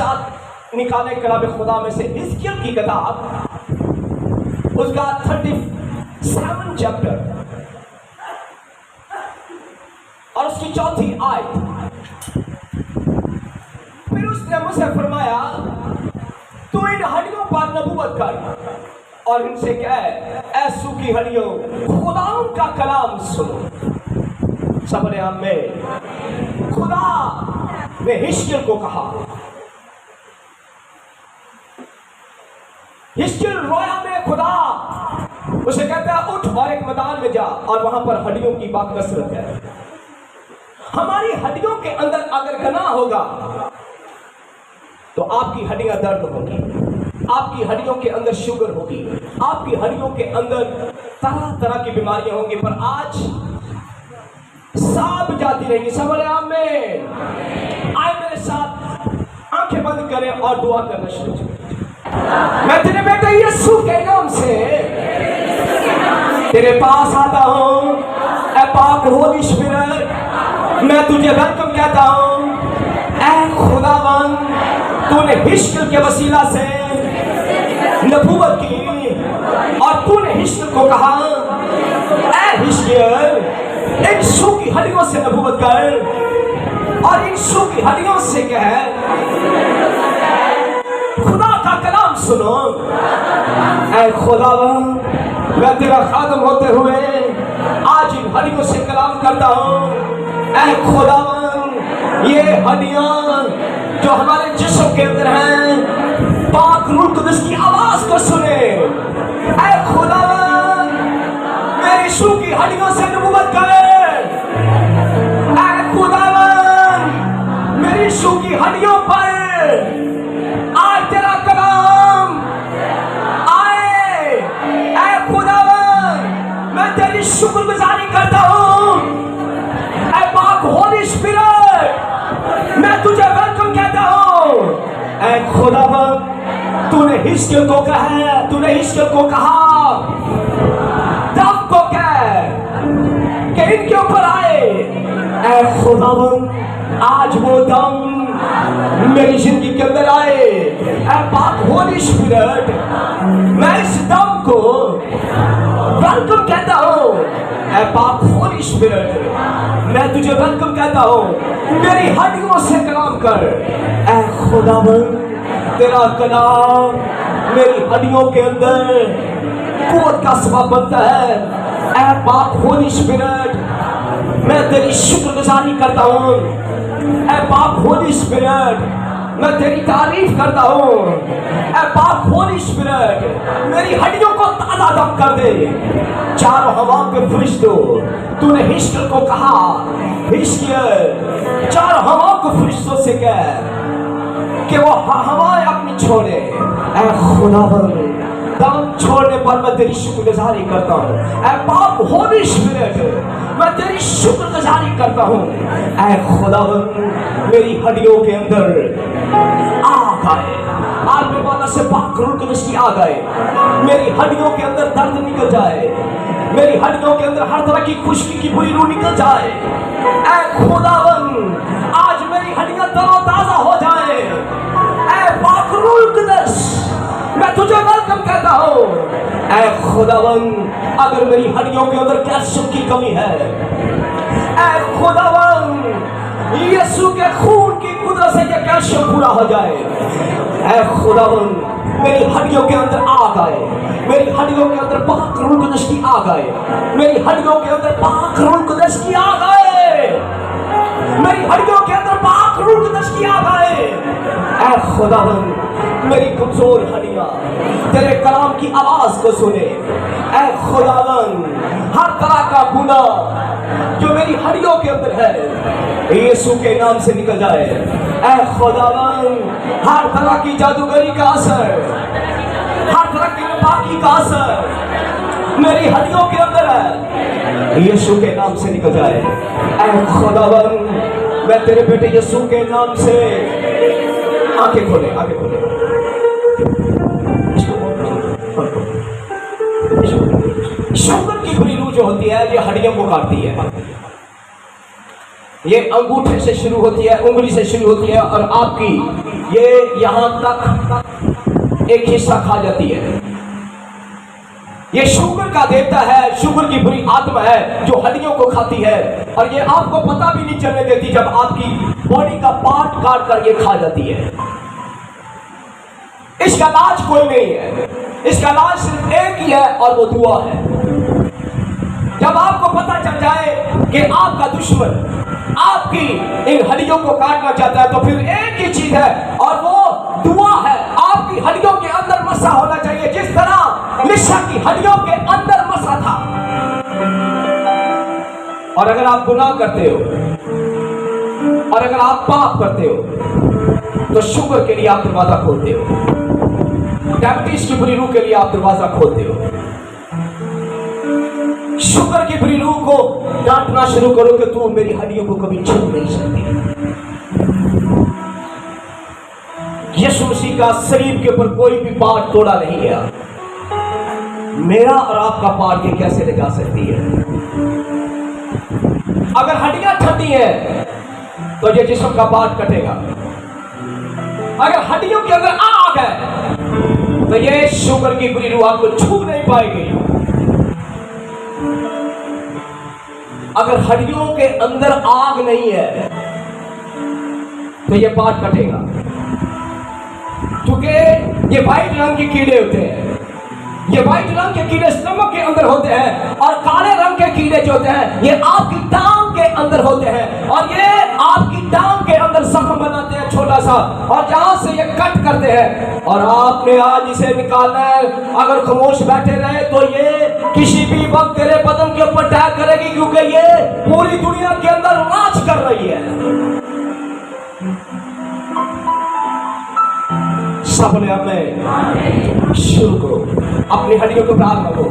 साथ निकाले कलाम खुदा में से हिजकिय्याह की किताब, उसका 37 चैप्टर और उसकी 4थी आयत। फिर उसने मुझसे फरमाया, तू इन हड्डियों पर नबूवत कर और इनसे कह, ऐ सूखी हड्डियों, खुदा का कलाम सुनो। सबने हमें खुदा ने हिजकिय्याह को कहा, हिजकिय्याह रोया में खुदा उसे कहता है, उठ और एक मैदान में जा और वहां पर हड्डियों की बात कसरत है। हमारी हड्डियों के अंदर अगर गनाह होगा तो आपकी हड्डियां दर्द होगी, आपकी हड्डियों के अंदर शुगर होगी, आपकी हड्डियों के अंदर तरह तरह की बीमारियां होंगी। पर आज सांप जाती रहेंगी। सब बोले आमीन। आए मेरे साथ आंखें बंद करें और दुआ करना शुरू करें। मैं तेरे बेटे यीशु के नाम से तेरे पास आता हूं, ऐ पाक होली स्पिरिट, मैं तुझे वेलकम कहता हूं। ऐ खुदावन, तूने हिजकिय्याह के वसीला से नबूवत की और तूने हिजकिय्याह को कहा, ऐ हिजकिय्याह, इन सूखी हड्डियों से नबूवत कर और इन सूखी हड्डियों से कह, खुदा का कलाम सुनो। ऐ खुदावन, मैं तेरा खादम होते हुए आज इन हड्डियों से कलाम करता हूं। ऐ खुदावन, ये हड्डियां जो हमारे जिस्म के अंदर हैं, पाक रूह कुदस की आवाज को सुने। ऐ खुदावन, मेरी सूखी हड्डियों से नबूवत करे। ऐ खुदावन, मेरी सूखी हड्डियों पर आज तेरा कलाम आए। ऐ खुदावन, मैं तेरी शुक्रगुजारी करता हूं। ऐ पाक होली स्पिरिट, मैं तुझे वेलकम कहता हूं। ऐ खुदावन, तूने हिजकिय्याह को कहा, तूने हिजकिय्याह को कहा, दम को कह कि इनके ऊपर आए। ऐ खुदावन, आज वो दम मेरी जिंदगी के अंदर आए। ऐ पाक होली स्पिरिट, मैं इस दम को वेलकम कहता हूं। ऐ पाक होली स्पिरिट, मैं तुझे वेलकम कहता हूं। मेरी हड्डियों से कलाम कर। ऐ खुदावन, तेरा कलाम मेरी हड्डियों के अंदर कुव्वत का सबब बनता है। ऐ पाक होली स्पिरिट, मैं तेरी शुक्रगुजारी करता हूं। ऐ पाक होली स्पिरिट, मैं तेरी तारीफ करता हूं। ऐ पाक होली स्पिरिट, मेरी हड्डियों को ताजा दम कर दे। चारों हवाओं के फरिश्तों, तूने हिजकिय्याह को कहा, हिजकिय्याह, चारों हवाओं के फरिश्तों से कह कि वो हवाएं अपनी छोड़े। ऐ खुदावन, दम छोड़ने पर मैं तेरी शुक्रगुजारी करता हूँ। ऐ पाक होली स्पिरिट, मैं तेरी शुक्रगुजारी करता हूँ। ऐ खुदावन, मेरी हड्डियों के अंदर आग आए। आज में वाला से पाक रूह कुदस की आग आए। मेरी हड्डियों के अंदर दर्द निकल जाए। मेरी हड्डियों के अंदर हर तरह की खुशकी की बुरी रूह निकल जाए। ऐ खुदावन, आज मेरी हड्डियां तरोताजा हो जाए। ऐ पाक रूह कुदस, मैं तुझे वेलकम कहता हूं। ऐ खुदावन, अगर मेरी हड्डियों के अंदर कैल्शियम की कमी है, ऐ खुदावन, यीशु के खून की कुदरत से ये कैल्शियम पूरा हो जाए। ऐ खुदावन, मेरी हड्डियों के अंदर आग आए। मेरी हड्डियों के अंदर पाक रूह कुदस की आग आए। मेरी हड्डियों के अंदर पाक रूह कुदस की आग आए। मेरी हड्डियों के अंदर पाक रूह कुदस की आग आए। ऐ खुदावन, मेरी कमजोर हड्डियां तेरे कलाम की आवाज को सुने। ऐ खुदावन, हर तरह का गुनाह जो मेरी हड्डियों के अंदर है, यीशु के नाम से निकल जाए। ऐ खुदावन, हर तरह की जादूगरी का असर, हर तरह की नापाकी का असर मेरी हड्डियों के अंदर है, यीशु के नाम से निकल जाए। ऐ खुदावन, मैं तेरे बेटे यीशु के नाम से, आंखें खोले, आंखें खोले, शुगर की बुरी रूह जो होती है, ये हड्डियों को काटती है। ये अंगूठे से शुरू होती है, उंगली से शुरू होती है और आपकी ये यहां तक एक हिस्सा खा जाती है। ये शुगर का देवता है, शुगर की बुरी आत्मा है जो हड्डियों को खाती है, और ये आपको पता भी नहीं चलने देती जब आपकी बॉडी का पार्ट काट कर ये खा जाती है। इसका इलाज कोई नहीं है, इसका इलाज सिर्फ एक ही है और वो दुआ है। जब आपको पता चल जाए कि आपका दुश्मन आपकी इन हड्डियों को काटना चाहता है तो फिर एक ही चीज है और वो दुआ है। आपकी हड्डियों के अंदर मसा होना चाहिए जिस तरह लिशा की हड्डियों के अंदर मसा था। और अगर आप गुनाह करते हो और अगर आप पाप करते हो तो शुगर के लिए आप दरवाजा खोलते हो, डायबिटीज की बुरी रूह के लिए आप दरवाजा खोलते हो। शुगर की बुरी रूह को डांटना शुरू करो कि तू मेरी हड्डियों को कभी छू नहीं सकती। यीशु मसीह का शरीर के ऊपर कोई भी पार्ट तोड़ा नहीं गया, मेरा और आपका पार्ट ये कैसे लगा सकती है? अगर हड्डियां ठंडी है तो ये जिस्म का पार्ट कटेगा। अगर हड्डियों के अंदर आग है तो ये शुगर की बुरी रूह आपको छू नहीं पाएगी। अगर हड्डियों के अंदर आग नहीं है तो ये पार्ट कटेगा, क्योंकि ये व्हाइट रंग के कीड़े होते हैं। ये व्हाइट रंग के कीड़े स्टमक के अंदर होते हैं और काले रंग के कीड़े जो होते हैं ये आपकी टांग के अंदर होते हैं, और ये आपकी टांग के अंदर जख्म बनाते हैं छोटा सा, और जहां से ये कट करते हैं। और आपने आज इसे निकालना है। अगर खामोश बैठे रहे तो ये किसी भी वक्त तेरे बदन के ऊपर अटैक करेगी, क्योंकि ये पूरी दुनिया के अंदर राज कर रही है। सबने हमें शुरू करो, अपनी हड्डियों को प्राप्त मांगो,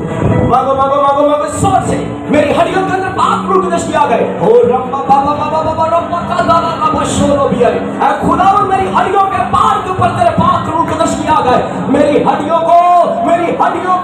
मांगो मांगो मांगो मांगो सोच से। मेरी हड्डियों के अंदर पाप रूप दृष्टि आ गए। ओ रब्बा बाबा बाबा बाबा रब्बा का दादा रब्बा शोरो भी आए। ऐ खुदावन मेरी हड्डियों के पार के ऊपर तेरे पाक रूप दृष्टि आ गए। मेरी हड्डियों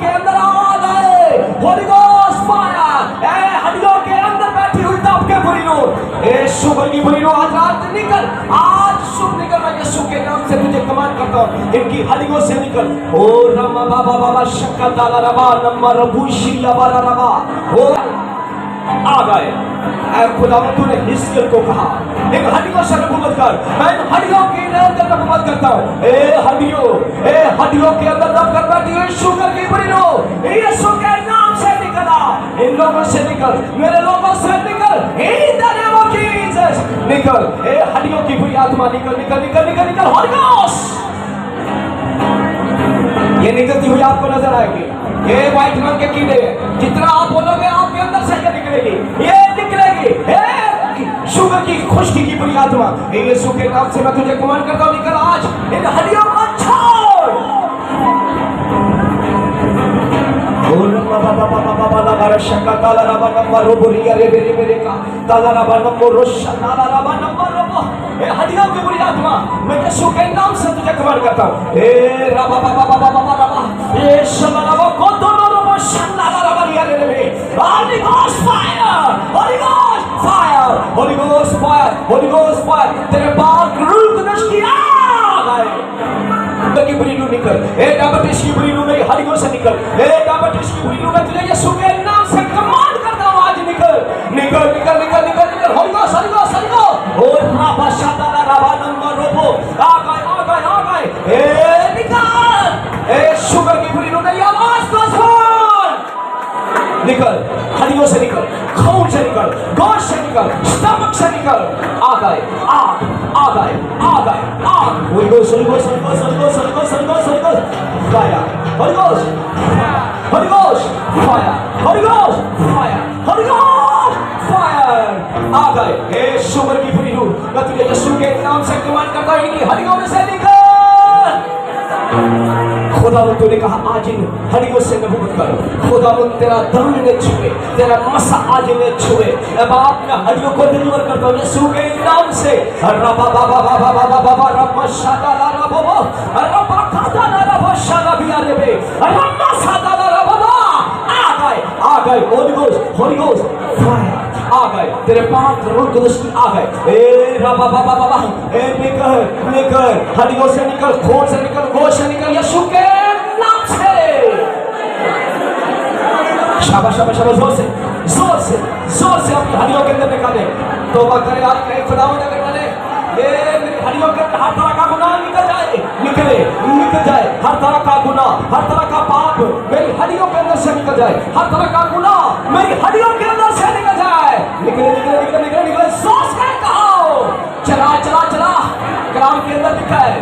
के अंदर आ गए। Holi ghost fire. ऐ हड्डियों के अंदर बैठी हुई आपके बुरी रूह, ए शुगर की बुरी रूह आज रात निकल, आज शुभ निकल। मैं यीशु के नाम से तुझे कमांड करता हूं, इनकी हड्डियों से निकल। ओ रमा बाबा बाबा शक्का ताला रबा नंबर रबू शिया बारा रबा ओ आ गए। ऐ खुदावंद तूने हिस्कियल को कहा इन हड्डियों से नबूवत कर। मैं इन हड्डियों की अंदर नबूवत करता हूं। ए हड्डियों के अंदर दब कर बैठी हुई शुगर की बुरी रूह यीशु के नाम से निकला। इन लोगों से निकल, मेरे लोगों से निकल, in the name of Jesus निकल। ए हड्डियों की बुरी आत्मा निकल निकल निकल निकल निकल। होली गोस्ट ये निकलती हुई आपको नजर आएगी। ये व्हाइट रंग के कीड़े, जितना आप बोलोगे आपके अंदर से ये निकलेगी, ये निकलेगी। शुगर की खुश्की की बुरी आत्मा यीशु के नाम से मैं तुझे कमांड करता हूं, निकल आज इन हड्डियों को छोड़। शक्का ताला रबा नंबर रोबो रिया रे मेरे मेरे का ताला रबा नंबर रोशा ताला रबा नंबर रोबो। ए हड्डियों की बुरी आत्मा मैं यीशु के नाम से तुझे कमांड करता हूं। ए रबा बाबा बाबा बाबा रबा ए शला रबा को दोनों रोबो शला रबा रिया रे रे। Holi ghost fire, holy ghost fire, holy ghost fire, holy ghost fire. तेरे पाक रूप दृष्टि आ गए। की बुरी रूह निकल। ए डायबिटीज की बुरी रूह मेरी हड्डियों से निकल। ए डायबिटीज की बुरी रूह मैं तुझे यीशु के नाम से कमांड करता हूं, आज निकल निकल निकल निकल निकल निकल। Holy ghost holy ghost holy ghost. ओ रबा शादा रबा नंबर रोबो आ गए आ गए आ गए। ए निकल। ए शुगर की बुरी रूह मेरी आवाज को सुन, निकल हड्डियों से निकल, खून से निकल, गोश्त से निकल, स्टमक से निकल। आ गए आग आ गए आ गए आग। Holy ghost holy ghost holy ghost holy ghost holy ghost holy ghost holy ghost fire, holy ghost holy ghost fire, holy ghost fire, holy ghost fire. आ गए। ए शुगर की बुरी रूह मैं तुझे यीशु के नाम से कमांड करता हूं, इनकी हड्डियों में से निकल। खुदावंद तूने कहा आज इन हड्डियों से नबूवत कर। खुदावंद तेरा दम ने छुए, तेरा मसा आज ने छुए। अब आप मैं हड्डियों को डिलीवर करता हूं यीशु के नाम से। रबा बाबा बाबा बाबा बाबा रब्बा शादा ला रबो रब्बा कादा ला रबो शादा बिया रे बे रब्बा सादा ला रबो आ गए होली गोस्ट फायर। आ गए, तेरे पाक रूह कुदस की आ गए। ए रबा बाबा बाबा, ए निकल निकल, हड्डियों से निकल, खून से निकल, गोश्त से निकल, यीशु के नाम से। शाबाश शाबाश शाबाश, जोर से जोर से जोर से अपनी हड्डियों के अंदर निकाले। तौबा करे, आज कहे खुदावंद अगर मैंने ये मेरी हड्डियों के अंदर हर तरह का गुनाह निकल जाए, निकल जाए, हर तरह का गुनाह, हर तरह का पाप मेरी हड्डियों के अंदर से निकल जाए, हर तरह का गुनाह मेरी हड्डियों के अंदर से निकल जाए। निकले निकले निकले निकले निकले, जोर से कहो, चला चला चला, कलाम के अंदर लिखा है।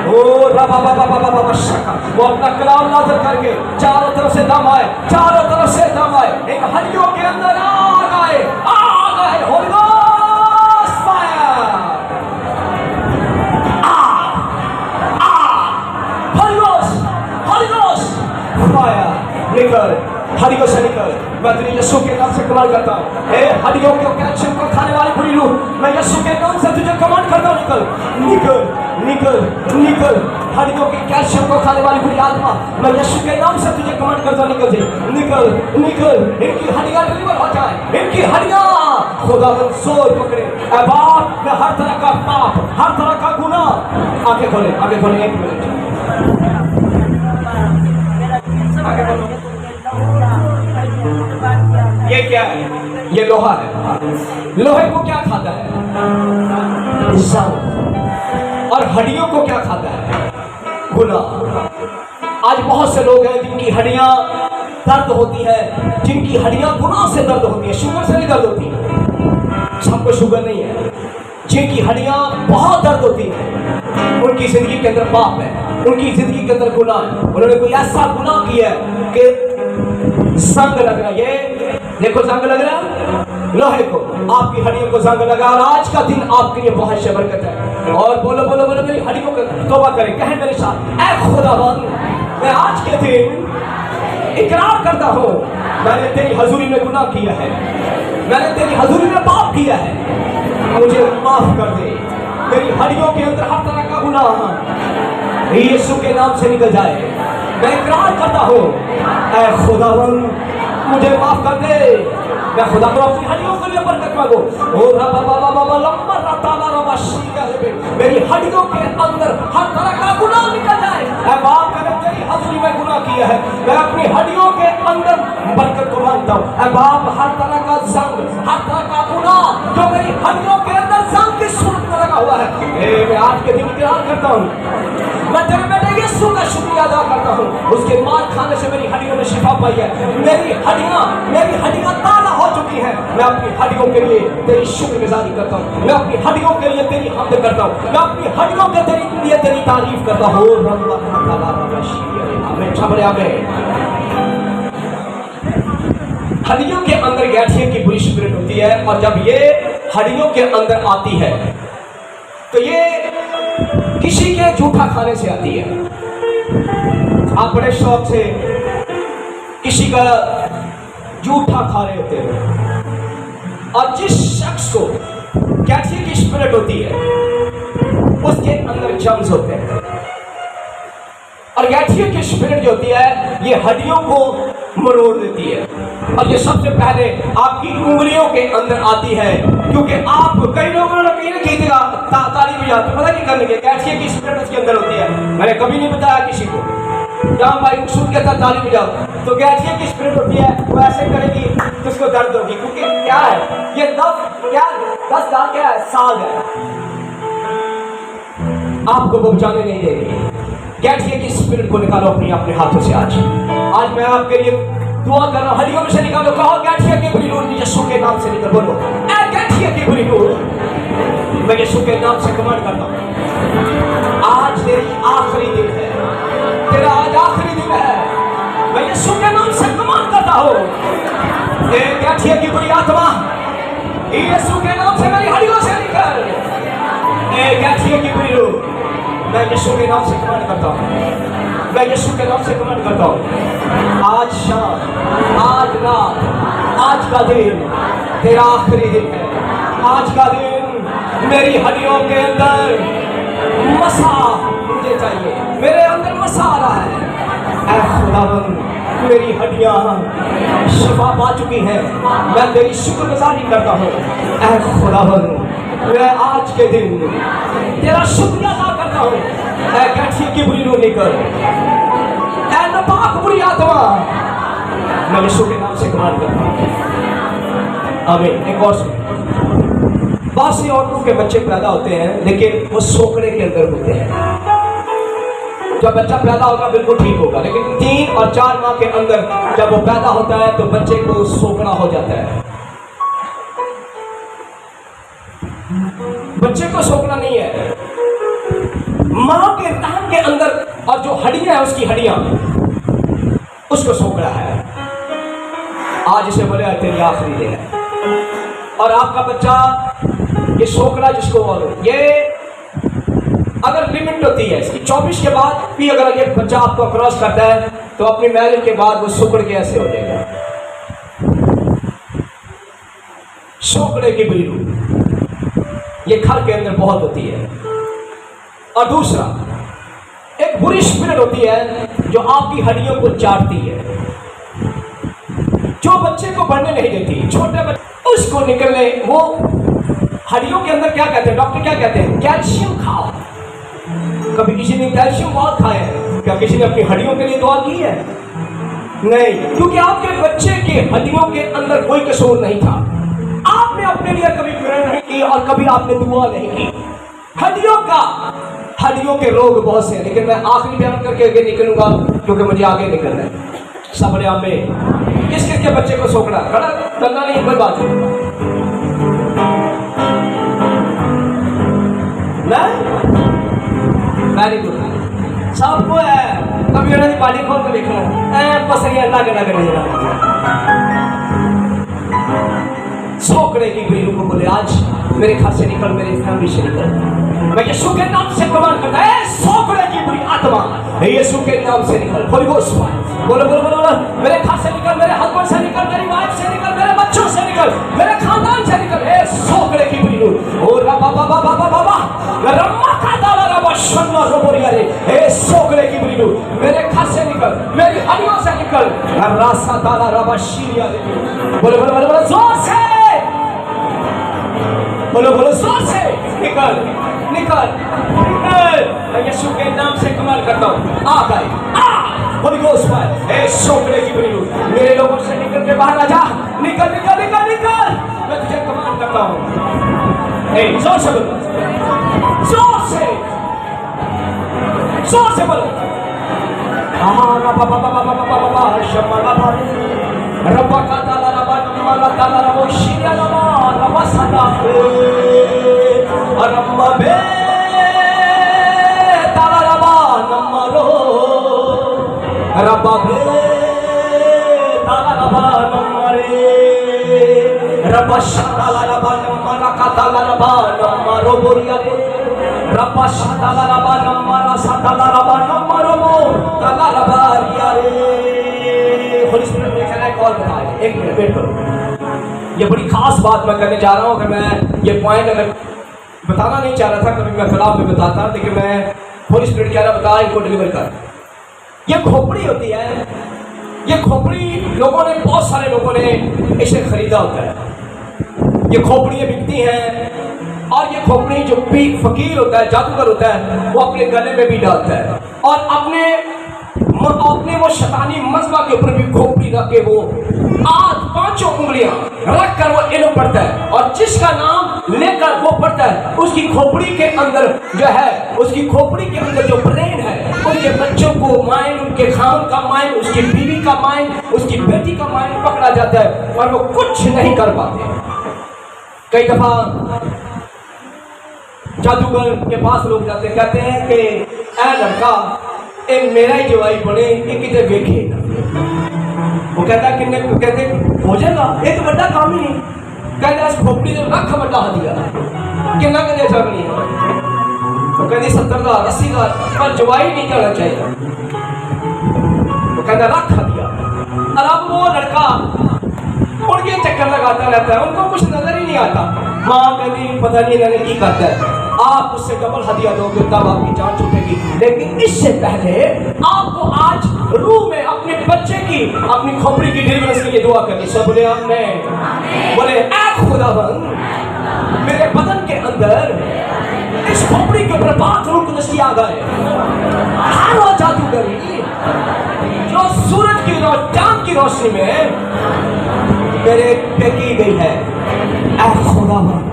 ओ रबा बाबा बाबा बाबा शका, वो अपना कलाम नाज़िल करके चारों तरफ से दम आए, चारों तरफ से दम आए, एक हड्डियों के अंदर आग आए, Holi ghost fire, holy ghost fire, निकल हड्डियों से निकल। मैं तेरे यीशु के नाम से कमांड करता हूँ, ए हड्डियों के कैल्शियम को खाने वाली बुरी रूह, मैं यीशु के नाम से तुझे कमांड करता हूँ, निकल निकल निकल निकल, हड्डियों के कैल्शियम को खाने वाली बुरी आत्मा, मैं यीशु के नाम से तुझे कमांड करता हूँ, निकल जा, निकल निकल, इनकी हड्डियां डिलीवर हो जाए, इनकी हड्डियां खुदावंद जोर पकड़े। ऐ बाप, मैं हर तरह का पाप, हर तरह का गुनाह, आगे खोले, आगे खोले, एक मिनट, आगे खोलो। ये क्या है? ये लोहा है। लोहे को क्या खाता है? जंग। और हड्डियों को क्या खाता है? गुनाह। आज बहुत से लोग हैं जिनकी हड्डियां दर्द होती है, जिनकी हड्डियां गुनाह से दर्द होती है, शुगर से नहीं दर्द होती है, सबको शुगर नहीं है, जिनकी हड्डियां बहुत दर्द होती है, उनकी जिंदगी के अंदर पाप है, उनकी जिंदगी के अंदर गुनाह है, उन्होंने कोई ऐसा गुनाह किया है कि जंग लग रहा है। ये देखो जंग लग रहा है लोहे को, आपकी हड्डियों को जंग लगा, और आज का दिन आपके लिए बहुत सी बरकत है। और बोलो बोलो बोलो, मेरी हड्डियों को तौबा करें, कहें मेरे साथ, ऐ खुदावंद, मैं आज के दिन इकरार करता हूँ, मैंने तेरी हजूरी में गुनाह किया है, मैंने तेरी हजूरी में पाप किया है, मुझे माफ कर दे। मेरी हड्डियों के अंदर हर तरह का गुनाह यीशु के नाम से निकल जाए। मैं इकरार करता हूँ, ऐ खुदावंद मुझे माफ कर दे। मैं खुदा को अपनी हड्डियों के लिए बरकत मांगो। ओ रबा बाबा बाबा लंबा रताना रबा शीका रे, मेरी हड्डियों के अंदर हर तरह का गुनाह निकल जाए। ऐ बाप, मैंने तेरी हजूरी में गुनाह किया है, मैं अपनी हड्डियों के अंदर बरकत को मांगता हूँ। ऐ बाप, हर तरह का जंग, हर तरह का गुनाह जो मेरी हड्डियों के अंदर जंग की सूरत में लगा हुआ है, मैं आज के दिन इकरार करता हूँ। मैं तेरे बेटे यीशु का शुक्रिया अदा करता हूँ, उसके मार खाने से मेरी हड्डियों में शिफा पाई है। मेरी हड्डियां ताज़ा हो चुकी है। मैं अपनी हड्डियों के लिए तेरी शुक्रगुजारी करता हूँ, मैं अपनी हड्डियों के लिए तेरी हम्द करता हूँ, मैं अपनी हड्डियों के लिए तेरी तारीफ करता हूँ। हड्डियों के अंदर गैठिए की बुरी स्पिरिट होती है, और जब ये हड्डियों के अंदर आती है तो ये किसी के जूठा खाने से आती है। आप बड़े शौक से किसी का जूठा खा रहे होते हैं, और जिस शख्स को कैंसर की स्पिरिट होती है उसके अंदर जर्म्स होते हैं, और गैठिया की स्पिरिट जो होती है ये हड्डियों को मरोड़ देती है, और ये सबसे पहले आपकी उंगलियों के अंदर आती है। क्योंकि आप कई लोगों ने कहीं ना कहीं ताली बजाते, पता नहीं करने के गैठिया की स्पिरिट उसके अंदर होती है। मैंने कभी नहीं बताया किसी को, जहाँ भाई मकसूद के साथ ताली बजाओ तो गैठिया की स्पिरिट होती है, वो ऐसे करेगी तो उसको दर्द होगी। क्योंकि क्या है ये 10 साल क्या है, साल है, आपको वो बचाने नहीं देगी। गैठिया की स्पिरिट को निकालो अपने हाथों से। आज मैं आपके लिए दुआ कर रहा हूँ, हड्डियों में से निकालो। कहो गैठिया की बुरी रूह यीशु के नाम से निकल। बोलो ऐ गैठिया की बुरी रूह, मैं यीशु के नाम से कमांड करता हूँ। आज तेरी आखिरी दिन है, तेरा आज आखिरी दिन है। मैं यीशु के नाम से कमांड करता हूँ, ए गैठिया की बुरी आत्मा यीशु के नाम से मेरी हड्डियों से निकल। ए गैठिया की बुरी रूह, मैं यीशु के नाम से कमांड करता हूँ, मैं यीशु के नाम से कमांड करता हूँ। आज शाम, आज रात, आज का दिन तेरा आखिरी दिन है। आज का दिन मेरी हड्डियों के अंदर मसा मुझे चाहिए, मेरे अंदर मसा आ रहा है। ऐ खुदावंद मेरी हड्डियों हड्डियां शिफा पा चुकी हैं। मैं तेरी शुक्रगुजारी करता हूँ ऐ खुदावंद। मैं आज के दिन तेरा शुक्रिया अदा करता हूँ। ऐ गठिया की बुरी रूह निकल, ऐ नापाक बुरी आत्मा, मैं यीशु के नाम से कमांड करता हूँ। आमीन। एक और सुन, बहुत सी औरतों के बच्चे पैदा होते हैं लेकिन वो सोकड़े के अंदर होते हैं। जब बच्चा पैदा होगा बिल्कुल ठीक होगा, लेकिन 3 और 4 माह के अंदर जब वो पैदा होता है तो बच्चे को सोकड़ा हो जाता है। बच्चे को सोकड़ा नहीं है, मां के रहम के अंदर और जो हड्डियां है उसकी हड्डियां उसको सोकड़ा है। आज इसे बोले तेरी आखिरी दिन है और आपका बच्चा ये सोकड़ा जिसको ये अगर लिमिट होती है इसकी 24 के बाद भी अगर ये बच्चा आपको क्रॉस करता है तो अपनी मैरिज के बाद वो सुकड़ के ऐसे हो जाएगा। सोकड़े की बुरी रूह ये घर के अंदर बहुत होती है। और दूसरा, एक बुरी स्पिरिट होती है जो आपकी हड्डियों को चाटती है, जो बच्चे को बढ़ने नहीं देती। छोटे बच्चे उसको निकलने, वो हड्डियों के अंदर क्या कहते हैं, डॉक्टर क्या कहते हैं, कैल्शियम खाओ। कभी किसी ने कैल्शियम बहुत खाया है? क्या किसी ने अपनी हड्डियों के लिए दुआ की है? नहीं, क्योंकि आपके बच्चे के हड्डियों के अंदर कोई कसूर नहीं था। आपने अपने लिए कभी प्रेरणा नहीं की और कभी आपने दुआ नहीं की। हड्डियों के रोग बहुत से हैं, लेकिन मैं आखिरी बयान करके आगे निकलूंगा क्योंकि मुझे आगे निकलना है। सब में किस किस के बच्चे को सोकड़ा खड़ा करना नहीं, कोई बात नहीं। वेरी गुड, सबको है। कभी उन्होंने बाड़ी खोल कर देखना पसरिया लग सोकड़े की बुरी रूह को बोले आज मेरे घर से निकल, मेरे फैमिली से निकल। मैं यीशु के नाम से कमांड करता है, सोकड़े की बुरी आत्मा यीशु के नाम से निकल। होली घोस्ट बोलो बोलो बोलो बोलो, मेरे घर से निकल, मेरे हस्बैंड से निकल, मेरी वाइफ से निकल, मेरे बच्चों से निकल, मेरे खानदान से निकल। ए सोकड़े की बुरी रूह, ओ रबा बाबा बाबा बाबा रम्मा का दाला रबा शन्ना रोबोरिया रे, ए सोकड़े की बुरी रूह मेरे घर से निकल, मेरी हड्डियों से निकल। रासा दाला रबा शीरिया रे, बोलो बोलो बोलो बोलो जोर से, बोलो बोलो जोर से, निकल निकल निकल। मैं यीशु के नाम से कमाल करता हूँ, आ गए आ होली घोस्ट पर। ए सोकड़े की बुरी रूह मेरे लोगों से निकल के बाहर आ जा, निकल निकल निकल निकल। मैं तुझे कमाल करता हूँ। ए जोर से बोलो, जोर से बोलो। रब्बा का ताला रब्बा नम्मा ताला रब्बा शीरिया रब्बा सदा रब्बा बे ताला रब्बा नम्मा रो रब्बा बे ताला रब्बा नम्मा रे रब्बा ताला रब्बा नम्मा का ताला रब्बा नम्मा रो बोरिया रे रब्बा ताला रब्बा नम्मा रा ताला रब्बा नम्मा रो ताला रब्बा रिया रे। होली स्पिरिट ने कहना है, कॉल बताया, एक मिनट वेट करो। ये बड़ी खास बात मैं करने जा रहा हूँ। अगर मैं ये पॉइंट अगर बताना नहीं चाह रहा था कभी मैं क्लास में बताता, लेकिन मैं होली स्पिरिट कह रहा बता इनको डिलीवर कर। ये खोपड़ी होती है, ये खोपड़ी लोगों ने, बहुत सारे लोगों ने इसे खरीदा होता है। ये खोपड़ियाँ बिकती हैं और ये खोपड़ी जो फकीर होता है, जादूगर होता है, वो अपने गले में भी डालता है और अपने वो शैतानी मजमा के ऊपर भी खोपड़ी रख के वो 5 उंगलियां रख कर वो इल्म पढ़ता है और जिसका नाम लेकर वो पढ़ता है उसकी खोपड़ी के अंदर जो है, उसकी खोपड़ी के अंदर जो ब्रेन है, उनके बच्चों को माइंड, उनके खान का माइंड, उसकी बीवी का माइंड, उसकी बेटी का माइंड पकड़ा जाता है और वो कुछ नहीं कर पाते। कई दफा जादूगर के पास लोग जाते, कहते हैं कि ऐ लड़का ए मेरा ही जवाई बने, ये कितने वेखे। वो कहता है किन्ने, कहते हो जाएगा, ये तो बड़ा काम ही नहीं। कहते इस खोपड़ी ने रख बड़ा दिया किन्ना कदे चलनी है। वो कहती 70,000 80,000 पर जवाई नहीं करना चाहिए। वो कहता रख दिया और अब वो लड़का उनके चक्कर लगाता रहता है, उनको कुछ नजर ही नहीं आता। माँ कहती पता नहीं इन्होंने की करता है, आप उससे डबल हदिया दोगे तब आपकी जान छूटेगी। लेकिन इससे पहले आपको आज रूह में अपने बच्चे की, अपनी खोपड़ी की डिलीवरेंस के लिए दुआ करनी। सब बोले आमीन। बोले ऐ खुदावंद, मेरे बदन के अंदर इस खोपड़ी के ऊपर पाक रूह कुदस आ गए। हर वो जादूगरी जो सूरज की चांद की रोशनी में मेरे पे की गई है, ऐ खुदावंद,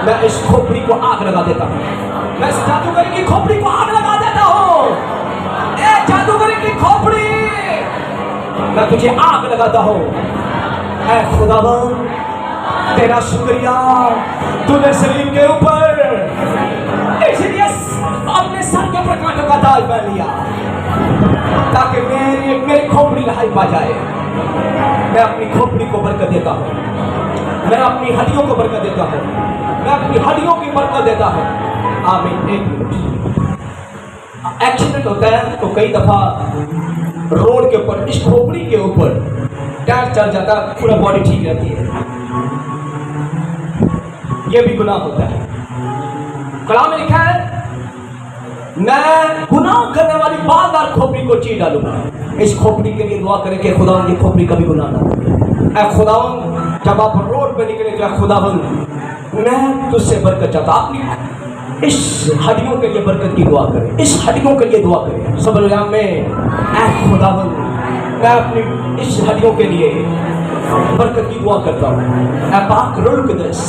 मैं इस खोपड़ी को आग लगा देता हूँ। मैं इस जादूगरी की खोपड़ी को आग लगा देता हूँ। ए जादूगरी की खोपड़ी, मैं तुझे आग लगाता हूँ। ऐ खुदावंद, तेरा शुक्रिया, तूने सलीम के ऊपर इसलिए अपने सर के ऊपर कांटों का ताज पहन लिया ताकि मेरी खोपड़ी रहाई पा जाए। मैं अपनी खोपड़ी को बरकत देता हूँ, मैं अपनी हड्डियों को बरकत देता हूँ, मैं अपनी हड्डियों की बरकत देता हूँ। आमीन। एक मिनट, एक्सीडेंट होता है तो कई दफा रोड के ऊपर इस खोपड़ी के ऊपर टायर चल जाता है, पूरा बॉडी ठीक रहती है। ये भी गुनाह होता है। कलाम में लिखा है, मैं गुनाह करने वाली बार-बार खोपड़ी को चीर डालूंगा। इस खोपड़ी के लिए दुआ करें कि खुदावंद की खोपड़ी कभी गुनाह ना करे। ऐ खुदावंद, जब आप रोड पे निकले तो खुदावंद, मैं तुझसे बरकत चाहता। अपनी इस हड्डियों के लिए बरकत की दुआ करें, इस हड्डियों के लिए दुआ करें। सब में ऐ खुदावंद, मैं अपनी इस हड्डियों के लिए बरकत की दुआ करता हूँ। ऐ पाक रूह कुदस,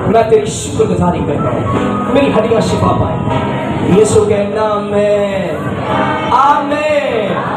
मैं तेरी शुक्रगुजारी करता हूँ, मेरी हड्डियाँ शिफा पाए यीशु के नाम में। आमीन।